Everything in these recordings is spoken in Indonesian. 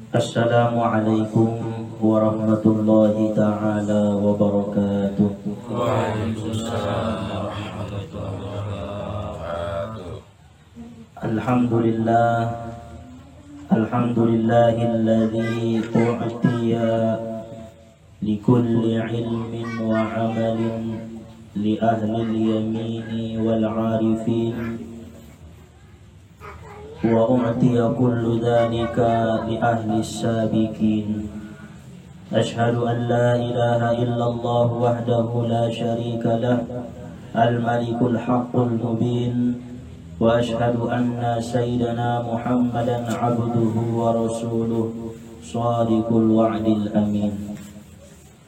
Assalamualaikum warahmatullahi ta'ala wabarakatuh. Waalaikumsalam warahmatullahi wabarakatuh. Alhamdulillahilladzi u'tiya likulli ilmin wa amalin li ahli al-yamini wal 'arifin wa u'tiya kullu dhalika li ahli as-sabiqin. Ashhadu an la ilaha illallah wahdahu la syarika lah al-malikul haqqul mubin wa ashhadu anna sayyidana Muhammadan abduhu wa rasuluhu shadiqul wa'dil amin.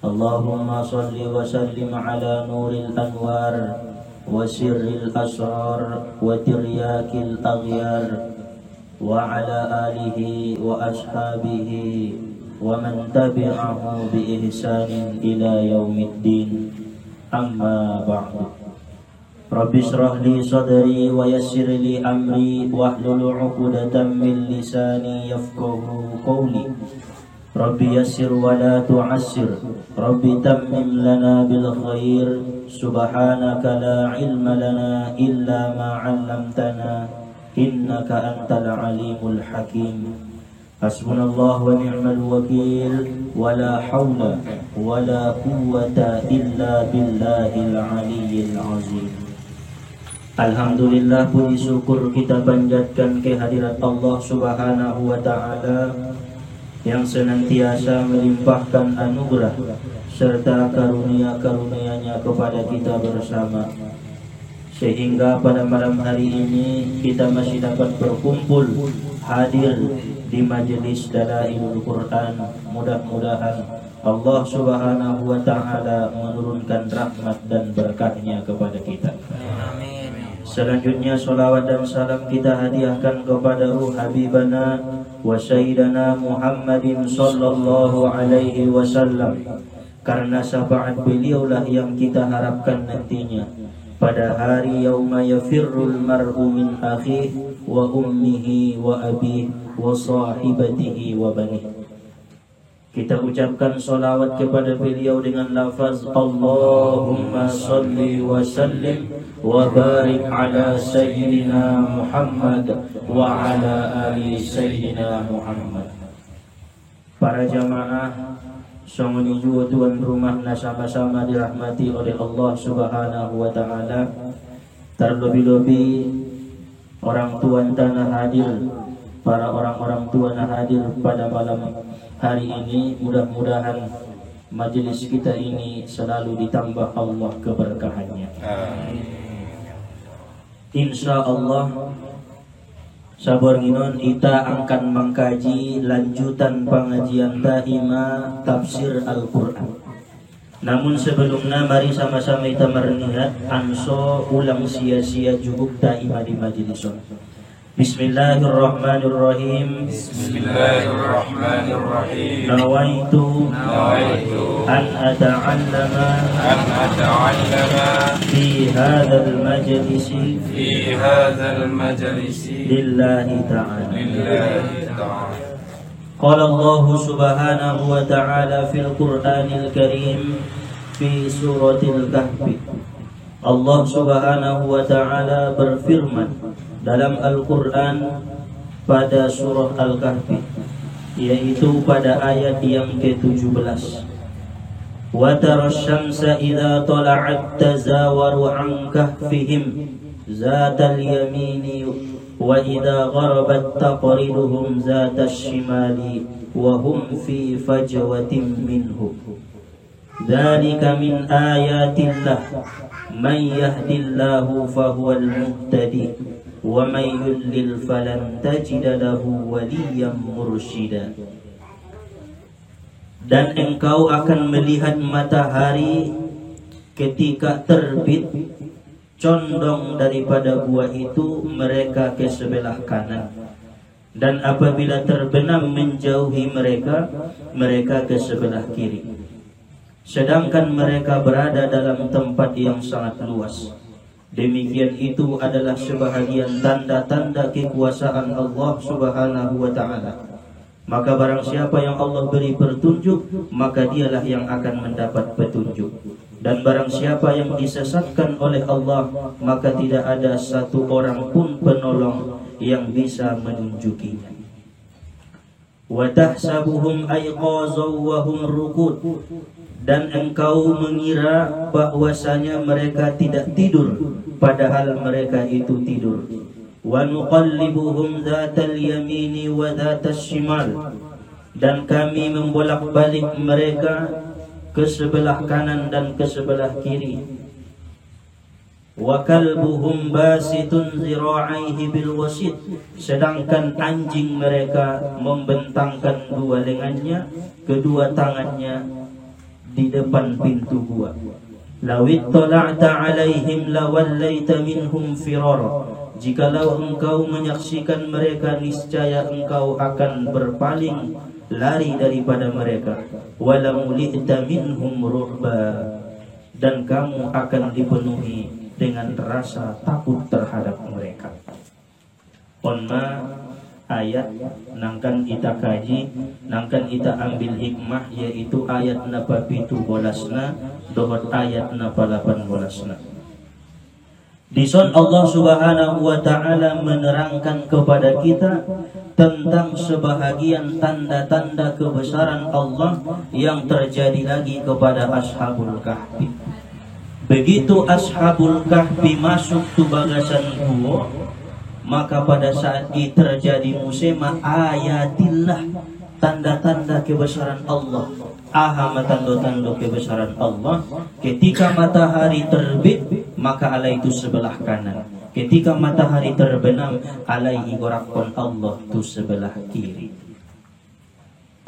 Allahumma salli wa sallim ala nuril anwar wa sirril asrar wa tiryakil aghyar wa ala alihi wa ashabihi wa man tabi'ahu bi ihsanin ila yaumiddin. Amma ba'du. Rabbi shrah li sadri wa yassir li amri wahlul 'uqdatam min lisani yafqahu qawli. Rabbi yassir wa la tu'assir, Rabbi tammim lana bil khair. Subhanaka la ilma lana illa ma 'allamtana innaka antal alimul hakim. Hasbunallah wa ni'mal wakil wa la hawla wa la quwwata illa billahil aliyyil azim. Alhamdulillah, puji syukur kita panjatkan kehadirat Allah Subhanahu wa ta'ala yang senantiasa melimpahkan anugerah serta karunia-karunia-Nya kepada kita bersama, sehingga pada malam hari ini kita masih dapat berkumpul hadir di majelis Dalailul Quran. Mudah-mudahan Allah Subhanahu wa ta'ala menurunkan rahmat dan berkahnya kepada kita. Selanjutnya salawat dan salam kita hadiahkan kepada ruh Habibana wa Sayyidana Muhammadin sallallahu alaihi wasallam, karena syafaat beliaulah yang kita harapkan nantinya pada hari yauma yafirrul mar'u min akhihi wa ummihi wa abihi wa sahibatihi wa banihi. Kita ucapkan salawat kepada beliau dengan lafaz Allahumma salli wa sallim wa barik ala Sayyidina Muhammad wa ala ali Sayyidina Muhammad. Para jamaah songoni juga tuan rumah sama-sama dirahmati oleh Allah Subhanahu wa ta'ala. Terlebih-lebih orang tuan tanah hadir, para orang-orang tua hadir pada malam hari ini. Mudah-mudahan majelis kita ini selalu ditambah Allah keberkahannya. Insya Allah sabar nginon kita akan mengkaji lanjutan pengajian Ta'ima tafsir Al-Quran. Namun sebelumnya mari sama-sama kita mernihat anso ulang sia-sia juguk Ta'ima di majelis. Bismillahirrahmanirrahim. Bismillahirrahmanirrahim. Nawaitu an ata'allama fi hadzal majlisi lillahi ta'ala. Qala Allah subhanahu wa ta'ala fil Qur'anil Karim fi suratil Kahfi. Allah subhanahu wa ta'ala berfirman dalam Al-Quran pada surah Al-Kahfi, yaitu pada ayat yang ke-17. Wa taras syamsa idza tala'at tazawaru an kahfihim zatal yamini wa idza gharabat taqriduhum zatas shimali wa hum fi fajwatin minhu. Dzalika min ayatillah man yahdillahu fahuwal muhtadi wa may yudlil falan tajida lahu waliyan mursyida. Dan engkau akan melihat matahari ketika terbit condong daripada buah itu mereka ke sebelah kanan, dan apabila terbenam menjauhi mereka, mereka ke sebelah kiri. Sedangkan mereka berada dalam tempat yang sangat luas. Demikian itu adalah sebahagian tanda-tanda kekuasaan Allah Subhanahu wa ta'ala. Maka barang siapa yang Allah beri petunjuk, maka dialah yang akan mendapat petunjuk. Dan barang siapa yang disesatkan oleh Allah, maka tidak ada satu orang pun penolong yang bisa menunjukinya. Wa tahsabuhum ayqazan wa hum rukud, dan engkau mengira bahwasanya mereka tidak tidur, padahal mereka itu tidur. Wa nuqallibuhum dzatal yamini wa dzatas shimal, dan kami membolak-balik mereka ke sebelah kanan dan ke sebelah kiri. Wa kalbuhum basitun zira'aihi bil wasit, sedangkan anjing mereka membentangkan dua lengannya, kedua tangannya di depan pintu gua. Lawit tala'ta alaihim lawallaita minhum firara, jikalau engkau menyaksikan mereka, niscaya engkau akan berpaling lari daripada mereka. Walamulita minhum ru'ba, dan kamu akan dipenuhi dengan rasa takut terhadap mereka. Onna ayat nangkan kita kaji, nangkan kita ambil hikmah, yaitu ayat napa 17 dohot ayat napa 18. Dison Allah Subhanahu wa ta'ala menerangkan kepada kita tentang sebahagian tanda-tanda kebesaran Allah yang terjadi lagi kepada Ashabul Kahfi. Begitu Ashabul Kahfi masuk ke bagasan gua, maka pada saat itu terjadi musibah ayatillah, tanda-tanda kebesaran Allah. Aha tanda-tanda kebesaran Allah. Ketika matahari terbit, maka Allah itu sebelah kanan. Ketika matahari terbenam, alaihi gorakon Allah itu sebelah kiri.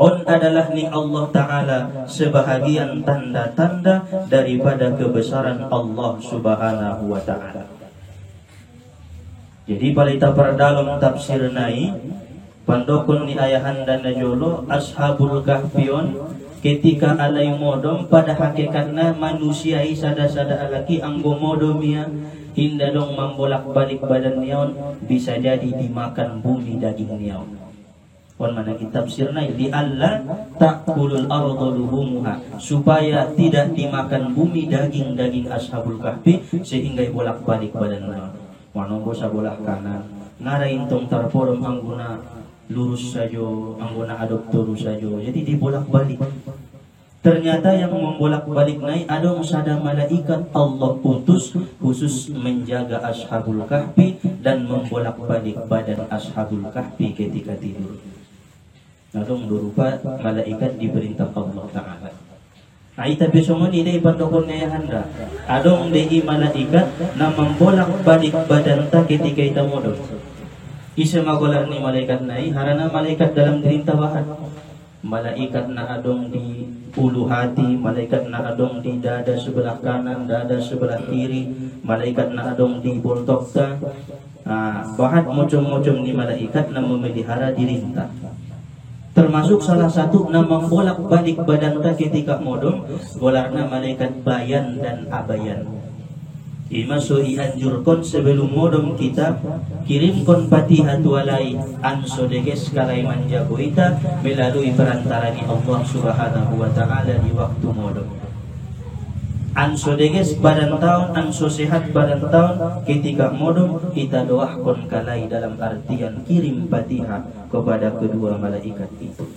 On adalah ni Allah Ta'ala sebahagian tanda-tanda daripada kebesaran Allah Subhanahu wa Ta'ala. Jadi palita perdalom tafsir nai pandokon ni ayahanda najolo Ashabul Kahfion, ketika alai modom pada hakikatnya manusia sada-sada alaki anggo modomia hinda dong membolak-balik badan niaon, bisa jadi dimakan bumi daging niaon. Wan mana kitab sirna li alla taqulul ardu luhumha, supaya tidak dimakan bumi daging-daging Ashabul Kahfi sehingga bolak-balik badan niaon. Wanonggo sa bolah kanan ngarain tong tarporom angguna lurus sajo, angguna adop turus sajo, jadi dibolak-balik. Ternyata yang membolak-balik naik adong sada malaikat Allah utus khusus menjaga Ashabul Kahfi dan membolak-balik badan Ashabul Kahfi ketika tidur. Adong berupa malaikat diperintah Allah Ta'ala. Aita besok ni dai pandokon ayahanda. Adong dei malaikat na membolak-balik badan ta ketika ita modal. Isa magolar ni malaikat nai harana malaikat dalam perintah bahan. Malaikat na adong di ulu hati, malaikat na adong di dada sebelah kanan, dada sebelah kiri, malaikat na adong di boltok ta. Bahat macam-macam ni malaikat na memelihara dirintah. Termasuk salah satu nama bolak-balik badan ta ketika modom golarna malaikat bayan dan abayan. Imaso ianjurkan sebelum modom kita kirimkan patihatu alai ansodeges kalai manjago ita melalui perantara ni Allah Subhanahu wa Ta'ala di waktu modom. Ansodeges badan tahun, anso sehat badan tahun ketika modom kita doakan kalai dalam artian kirim patihah kepada kedua malaikat itu.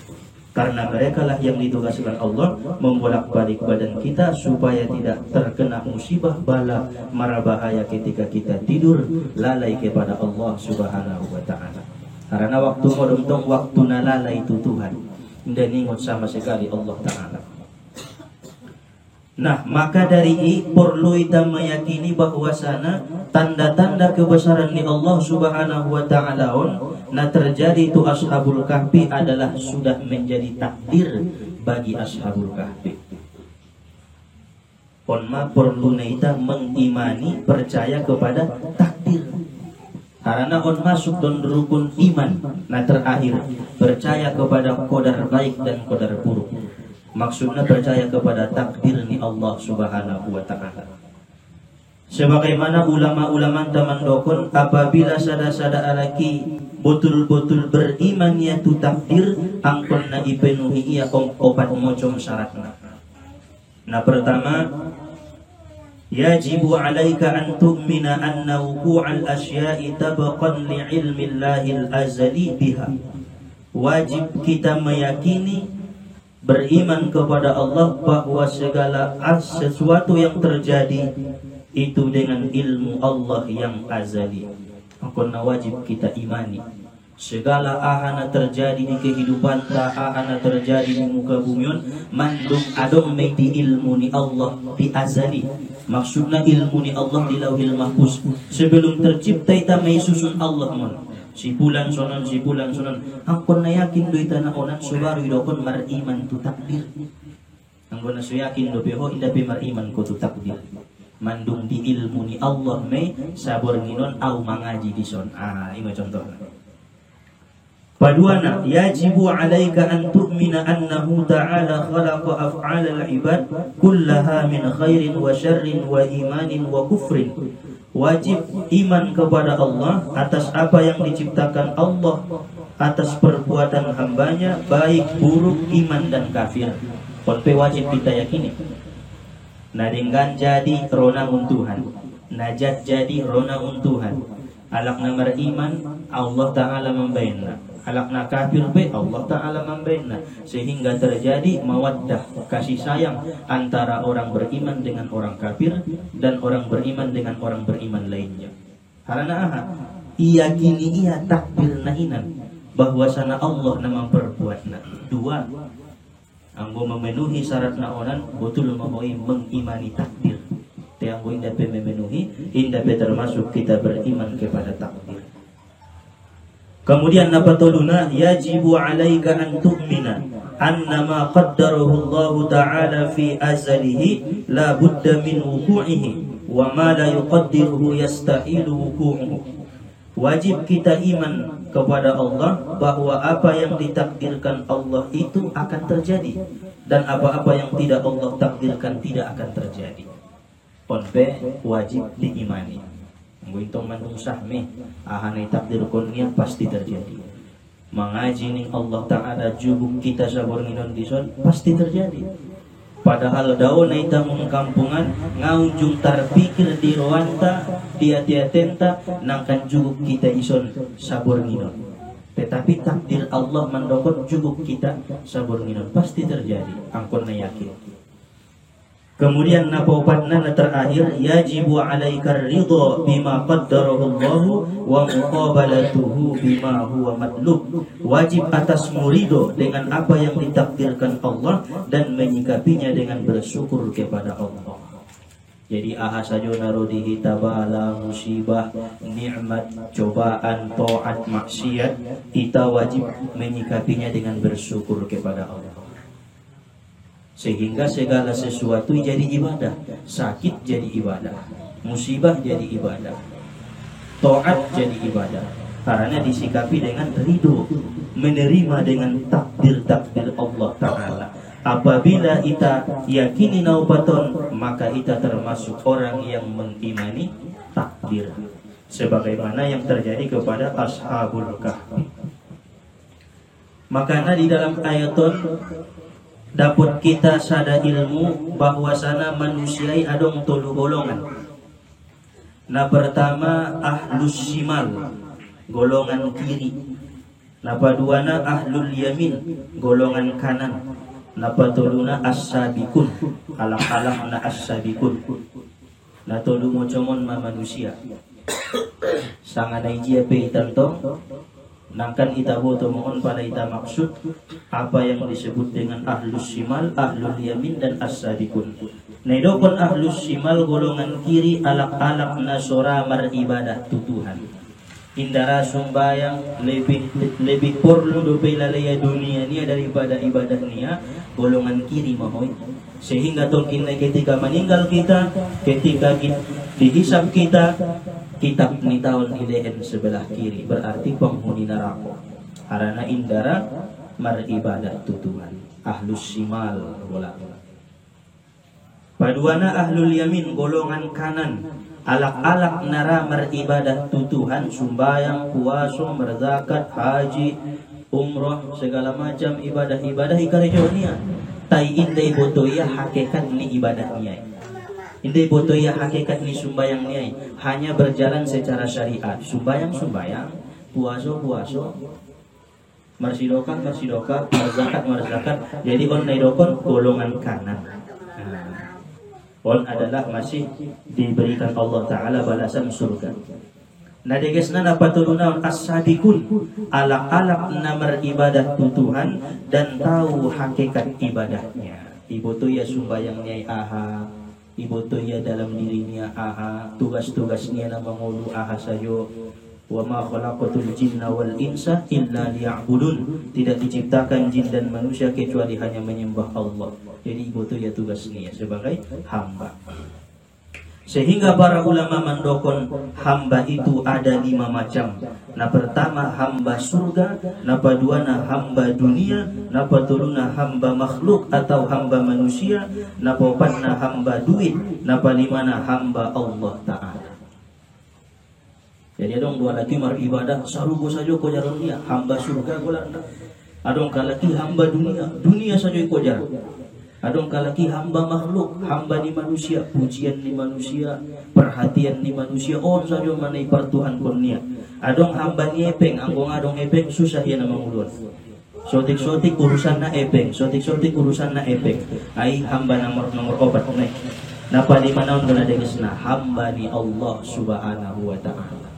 Karena mereka lah yang ditugaskan Allah membolak-balik badan kita supaya tidak terkena musibah bala mara bahaya ketika kita tidur lalai kepada Allah Subhanahu wa Ta'ala. Karena waktu modom tong waktu nalalai itu Tuhan, tidak ingat sama sekali Allah Ta'ala. Nah, maka dari itu perlu kita meyakini bahwasana tanda-tanda kebesaran ni Allah Subhanahu wa Ta'ala na terjadi itu Ashabul Kahfi adalah sudah menjadi takdir bagi Ashabul Kahfi. Onma perlu kita mengimani, percaya kepada takdir. Karena on masuk dan rukun iman. Nah terakhir percaya kepada qadar baik dan qadar buruk. Maksudnya percaya kepada takdir ni Allah Subhanahu wa Ta'ala. Sebagaimana ulama-ulama taman dokon, apabila sada-sada alaki betul-betul beriman yaitu takdir, angkon na ipenuhi ia opat mocom syaratna. Nah pertama, yajibu alaika an tu'mina anna wuqu'al asya'i tabaqan li ilmillahil azali biha. Wajib kita meyakini, beriman kepada Allah bahwa segala sesuatu yang terjadi itu dengan ilmu Allah yang azali. Angkona wajib kita imani. Segala ahana terjadi di kehidupan ta, ahana terjadi di muka bumi, mandung adong may di ilmu ni Allah di azali. Maksudnya ilmu ni Allah di lauhil mahfuz. Sebelum tercipta ita may susun Allah mon. Si bulan sonon. Angkon na yakin do ita na onan subaru idokon mariman tu takdir. Angkon na so yakin do beho inda pe mariman ko tu takdir. Mandung di ilmu ni Allah may sabor nginon au mangaji di son. Ini contoh. Paduana, yajibu alaika an tu'mina annahu ta'ala khalaqa af'al al-ibad kullaha min khairin wa syarrin wa imanin wa kufrin. Wajib iman kepada Allah atas apa yang diciptakan Allah, atas perbuatan hambanya, baik buruk, iman dan kafir. Konpe wajib kita yakini. Nah dengan jadi rona Tuhan, najat jadi rona Tuhan. Alakna beriman Allah Ta'ala membainna, alakna kafir be Allah Ta'ala membainna, sehingga terjadi mawaddah, kasih sayang antara orang beriman dengan orang kafir dan orang beriman dengan orang beriman lainnya. Karena iyakini ia takdir nainan bahwasana Allah nama perbuatna. Dua, anggo memenuhi syarat naonan betul memoi mengimani takdir. Tianggo indah pe memenuhi, indah pe termasuk kita beriman kepada takdir. Kemudian apa toluna, yajibu alaika an tu'mina anna ma qaddarahu Allah Ta'ala fi azalihi la budda min wuqu'ihi wa ma la yuqaddiruhu yastahilu wuqu'uhu. Wajib kita iman kepada Allah bahwa apa yang ditakdirkan Allah itu akan terjadi, dan apa-apa yang tidak Allah takdirkan tidak akan terjadi. Ponpe wajib diimani. Ngintong mandung sahmi, ahanay takdir konnya pasti terjadi. Mengaji ning Allah Ta'ala jubuk kita sabor nginon dison pasti terjadi. Padahal daun ita mung kampungan ngaujung terpikir di roanta dia tenta nangkan juguk kita ison sabor nginon. Tetapi takdir Allah mendokot juguk kita sabor nginon pasti terjadi. Angkon na yakin. Kemudian napopatna na terakhir, yajibu alaika ridha bima qaddarahu Allah wa muqabalatuhu bima huwa matlub. Wajib atasmu ridho dengan apa yang ditakdirkan Allah dan menyikapinya dengan bersyukur kepada Allah. Jadi ahasajuna rodihi tabala musibah, nikmat, cobaan, taat, maksiat, kita wajib menyikapinya dengan bersyukur kepada Allah. Sehingga segala sesuatu jadi ibadah. Sakit jadi ibadah, musibah jadi ibadah, taat jadi ibadah. Karena disikapi dengan ridho, menerima dengan takdir-takdir Allah Ta'ala. Apabila kita yakini naubaton, maka kita termasuk orang yang mengimani takdir, sebagaimana yang terjadi kepada Ashabul Kahfi. Makanya di dalam ayaton dapat kita sada ilmu bahwasana manusia adong tolu golongan. Nah pertama ahlus shimal, golongan kiri. Nah paduana ahlul yamin, golongan kanan. Nah patoluna as-sabiqun, alam-alam na as-sabiqun. Nah tolu mocomon ma manusia. Sanganay jia pe itantong nangkan ita boto mohon pada ita maksud apa yang disebut dengan ahlus shimal, ahlul yamin dan as-sabiqun. Nedokon ahlus shimal golongan kiri alak-alak nasora maribadah tutuhan. Indara sumbayang lebih perlu dope lalaya dunia ni daripada ibadah niya golongan kiri mahoy. Sehingga tongkin ketika meninggal kita, ketika dihisab kita, kitab ni tahun ilehen sebelah kiri berarti penghuni neraka. Karena indara maribadah tutuhan. Ahlus shimal bola. Paduana ahlul yamin golongan kanan. alak-alak nara beribadah tu Tuhan, sumbayang, puasa, berzakat, haji, umrah, segala macam ibadah-ibadah ikarejonia. Tai indai botoya hakikat ni ibadahnya. Indai botoya hakikat ni sumbayangnya. Hanya berjalan secara syariat. Sumbayang, puasa, marsidokan, marzakat. Jadi on naidokon golongan kanan. On adalah masih diberikan Allah Ta'ala balasan surga. Nah degesna napa turunan as-sadiqun, alak-alak namar ibadah Tuhan dan tahu hakikat ibadahnya. Ibu tu ya sumbayangnya aha, ibu tu ya dalam dirinya aha, tugas-tugasnya nama ngulu aha sayo. Wa ma khalaqatul jinna wal insa illa liya'budun. Tidak diciptakan jin dan manusia kecuali hanya menyembah Allah. Jadi ibu tu ya tugasnya sebagai hamba. Sehingga para ulama mendokon hamba itu ada 5 macam. Nah pertama hamba surga, nah paduana hamba dunia, nah patuluna hamba makhluk atau hamba manusia, nah popatna hamba duit, nah palimana hamba Allah Ta'ala. Jadi adong dua lagi maribadah sarugo saja ko jaron dia hamba surga golanda. Adong kalaki hamba dunia saja ko jaron. Adong kalaki hamba makhluk, hamba ni manusia, pujian ni manusia, perhatian ni manusia, on saja manai partuhan kurnia. Adong hamba ni epeng, anggong adong epeng susah ya nama ulun. Sotik-sotik urusan na epeng, sotik-sotik urusan na epeng. Ai hamba nomor obat naik. Napa di mana on degesna hamba ni Allah Subhanahu wa Ta'ala.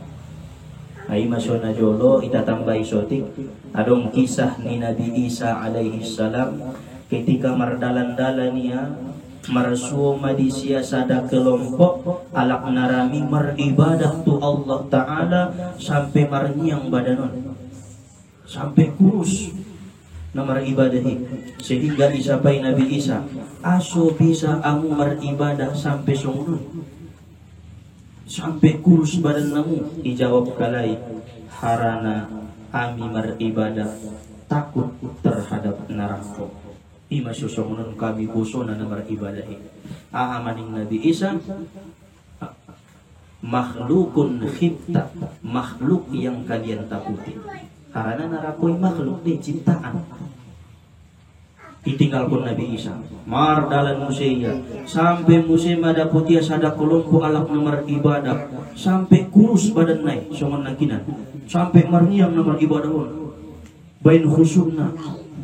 Ai masona jolo ita tambahi sotik. Adong kisah ni Nabi Isa alaihi salam ketika mardalan-dalania marsuo madisia sada kelompok alak narami maribadah tu Allah Ta'ala sampai marnyang badanon sampai kurus namar ibadahi sehingga isapai Nabi Isa aso bisa amu maribadah sampai songun sampai kurus badan namu. Dijawab kalai harana ami maribadah takut terhadap neraka. Ima susungun kami busona namar ibadah. Maning Nabi Isa makhlukun khibta, makhluk yang kalian takuti. Karena narakoi makhluk di ciptaan. Ditinggalkan Nabi Isa mardalan museya sampai museum ada putih sada kelompok alak nomor ibadah sampai kurus badan naik songon nakinan sampai marniam nomor ibadah bain khusyukna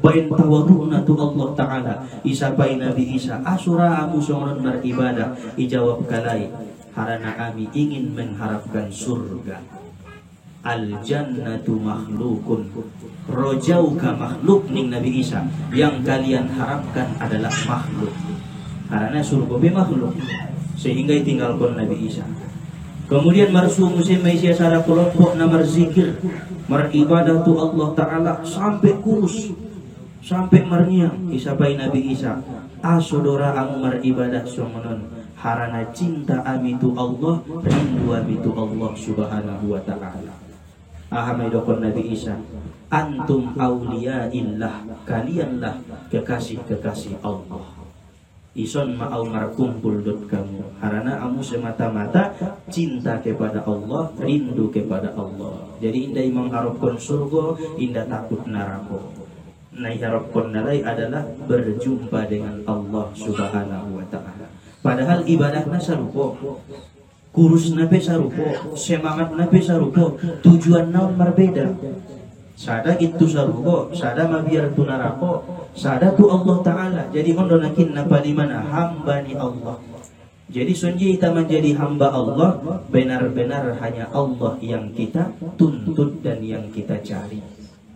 bain tawadhu'na tu Allah Ta'ala. Isapai Nabi Isa asura amu songon beribadah. Ijawab kalai harana kami ingin mengharapkan surga. Al jannatu makhlukun, rojauka makhluk ning Nabi Isa. Yang kalian harapkan adalah makhluk. Karena surga be makhluk. Sehingga tinggalkan Nabi Isa. Kemudian marsu musim Malaysia sada kelompok namar zikir maribadah tu Allah Ta'ala sampai kurus sampai marniang. Isapai Nabi Isa asodora amu maribadah somonon harana cinta ami tu Allah, rindu ami tu Allah Subhanahu wa Ta'ala. Ahamai dokon Nabi Isa antum auliyaillah, kalianlah kekasih-kekasih Allah. Ison ma'au markumpul dot kamu harana amu semata-mata cinta kepada Allah, rindu kepada Allah. Jadi indai mengharapkan surga, indah takut neraka. Nai harapkan nalai adalah berjumpa dengan Allah Subhanahu wa Ta'ala. Padahal ibadahna sarupo, kurus nape sarupo, semangat nape sarupo, tujuan naon berbeda. Sada itu sarupo, sada mabiar tu narako, sada tu Allah Ta'ala. Jadi hondo nakin napa di mana hamba ni Allah. Jadi sunji kita menjadi hamba Allah, benar-benar hanya Allah yang kita tuntut dan yang kita cari.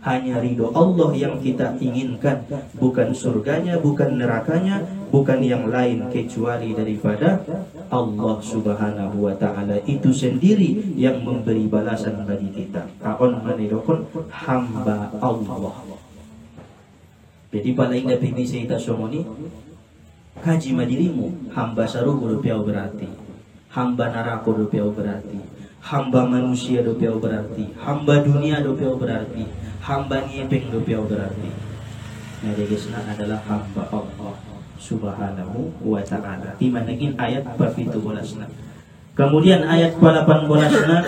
Hanya ridho Allah yang kita inginkan, bukan surganya, bukan nerakanya, bukan yang lain kecuali daripada Allah Subhanahu wa Ta'ala itu sendiri yang memberi balasan bagi kita. Kaon menidokon hamba Allah. Jadi paling dapat bisa kita somoni kaji madirimu hamba sarugo rupiah berarti, hamba neraka rupiah berarti, hamba manusia rupiah berarti, hamba dunia rupiah berarti, hamba nyepeng rupiah berarti. Nah, degesna adalah hamba Allah Subhanahu wa Ta'ala. Di mana ayat 17. Kemudian ayat 18-na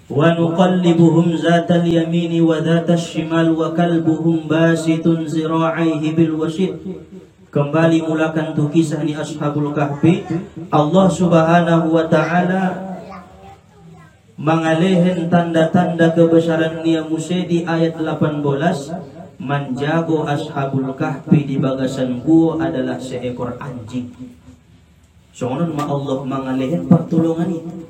wa nuqallibuhum zatal yamini wa zatal shimal wa kalbuhum basitun zira'ihi bil wasid. Kembali mulakan tu kisah ni Ashabul Kahfi. Allah Subhanahu wa taala mengalihin tanda-tanda kebesaran Nia Musa di ayat 18. Menjago Ashabul Kahfi di bagasan gua adalah seekor anjing. Soalnya Allah mengalihin pertolongan itu.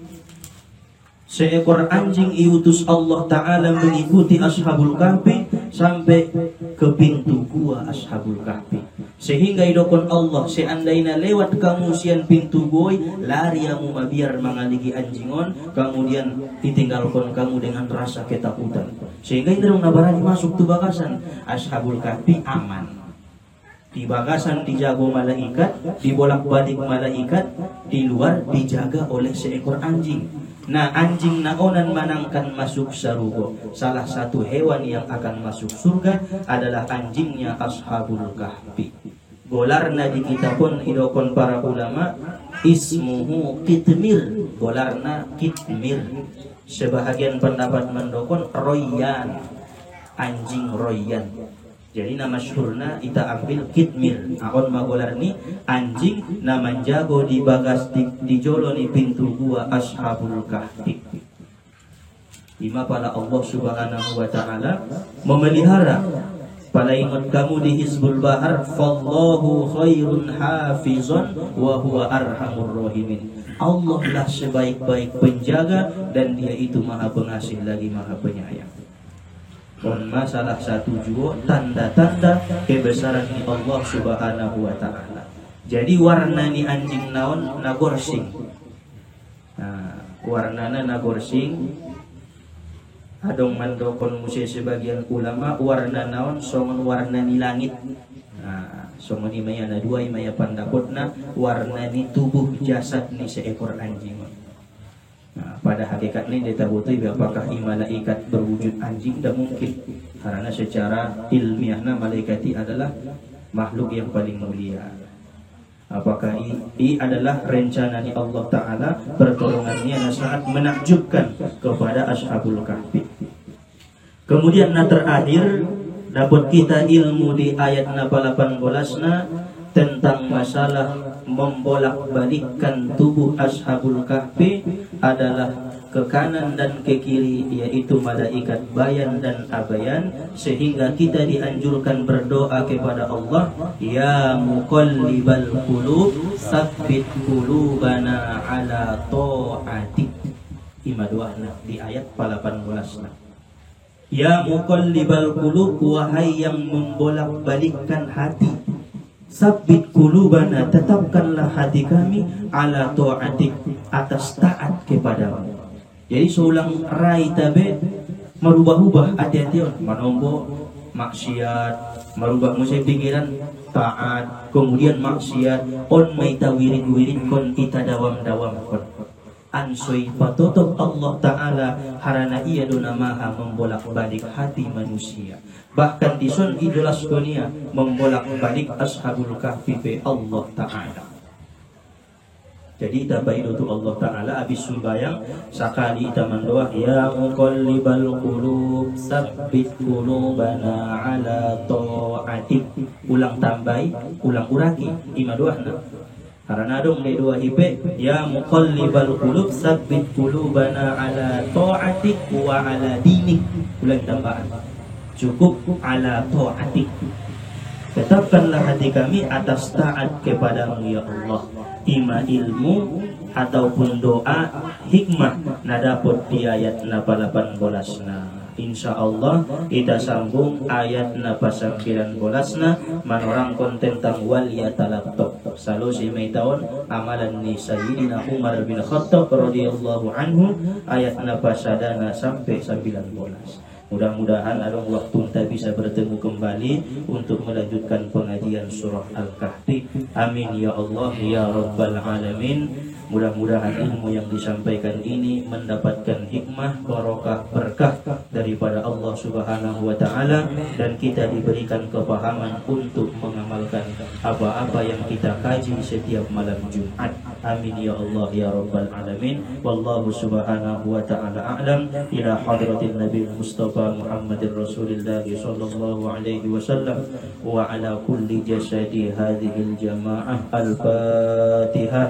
Seekor anjing diutus Allah Ta'ala mengikuti Ashabul Kahfi sampai ke pintu gua Ashabul Kahfi. Sehingga idokon Allah, seandainya lewat kamu sian pintu gua, lari kamu biar mengaligi anjingon, kemudian ditinggalkan kamu dengan rasa ketakutan. Sehingga ini dong nabarani masuk tu bagasan. Ashabul Kahfi aman. Di bagasan dijago malaikat, dibolak-balik malaikat, di luar dijaga oleh seekor anjing. Nah, anjing naonan manangkan masuk surga. Salah satu hewan yang akan masuk surga adalah anjingnya Ashabul Kahfi. Golarna di kita pun idokon para ulama, ismuhu kitmir. Golarna kitmir. Sebahagian pendapat mendokon royan, anjing royan. Jadi nama syurna kita ambil kitmir. Akon magolar ni anjing nama jago di bagas di jolo ni pintu gua Ashabul Kahfi. Lima pada Allah Subhanahu wa taala memelihara. Pada ingat kamu di Hizbul Bahar, fallahu khairun hafizun wa huwa arhamur rahimin. Allah lah sebaik-baik penjaga dan dia itu maha pengasih lagi maha penyayang. Salah satu juga tanda-tanda kebesaran Allah Subhanahu wa taala. Jadi warna ni anjing naon nagorsing. Nah, warnana nagorsing. Adong mandokon musi sebagian ulama warna naon songon warna ni langit. Nah, songon ni maya na dua maya pandapotna warna ni tubuh jasad ni seekor anjing. Nah, pada hakikatnya kita butuh apakah malaikat berwujud anjing? Tidak mungkin, karena secara ilmiahnya malaikat adalah makhluk yang paling mulia. Apakah ini adalah rencana ni Allah Ta'ala, pertolongannya sangat menakjubkan kepada Ashabul Kahfi. Kemudian terakhir dapat kita ilmu di ayat 18-na tentang masalah membolak-balikkan tubuh Ashabul Kahfi adalah ke kanan dan ke kiri, yaitu malaikat bayan dan abayan, sehingga kita dianjurkan berdoa kepada Allah, ya muqallibal qulub tsabbit qulubana ala ta'atik. Ima doana di ayat 18. Ya muqallibal qulub, wahai yang membolak-balikkan hati, sabbit qulubana, tetapkanlah hati kami ala ta'atik, atas taat kepadamu. Jadi seulang rai tabe merubah-ubah hati-hati manombo maksiat, merubah musai pikiran taat, kemudian maksiat on maita wirid-wirid kon ita dawam-dawam kon ansoi patotok Allah Ta'ala harana ia dona maha membolak-balik hati manusia. Bahkan dison idolas dunia membolak-balik Ashabul Kahfi Allah Ta'ala. Jadi tabaidu Allah Ta'ala habis sembahyang sekali kita mendoa, ya muqallibal qulub tsabbit qulubana ala ta'atik. Ulang tambahi, ulang uraki ima doana. Karena dong le doa hipe, ya muqallibal qulub tsabbit qulubana ala ta'atik wa ala dinik. Ulang tambahan. Cukup ala ta'atik. Tetapkanlah hati kami atas taat kepadamu ya Allah. Ima ilmu ataupun doa hikmah nadapot di ayat 18 na. Insya Allah kita sambung ayat 19 na manorangkon tentang wal yatalaqtab. Selalu si may taon amalan ni Sayyidina Umar bin Khattab radhiyallahu anhu ayat 19 sampai 19. Mudah-mudahan ada waktu kita bisa bertemu kembali untuk melanjutkan pengajian surah Al-Kahfi. Amin ya Allah ya Rabbal Alamin. Mudah-mudahan ilmu yang disampaikan ini mendapatkan hikmah, barokah, berkah daripada Allah Subhanahu wa Ta'ala, dan kita diberikan kepahaman untuk mengamalkan apa-apa yang kita kaji setiap malam Jumat. amin ya Allah ya rabbal alamin. Wallahu subhanahu wa ta'ala a'lam. Ila hadratin Nabi Mustafa Muhammadir Rasulillah sallallahu alaihi wasallam wa ala kulli jasadi hadhihi al-jamaah. Al-Fatihah.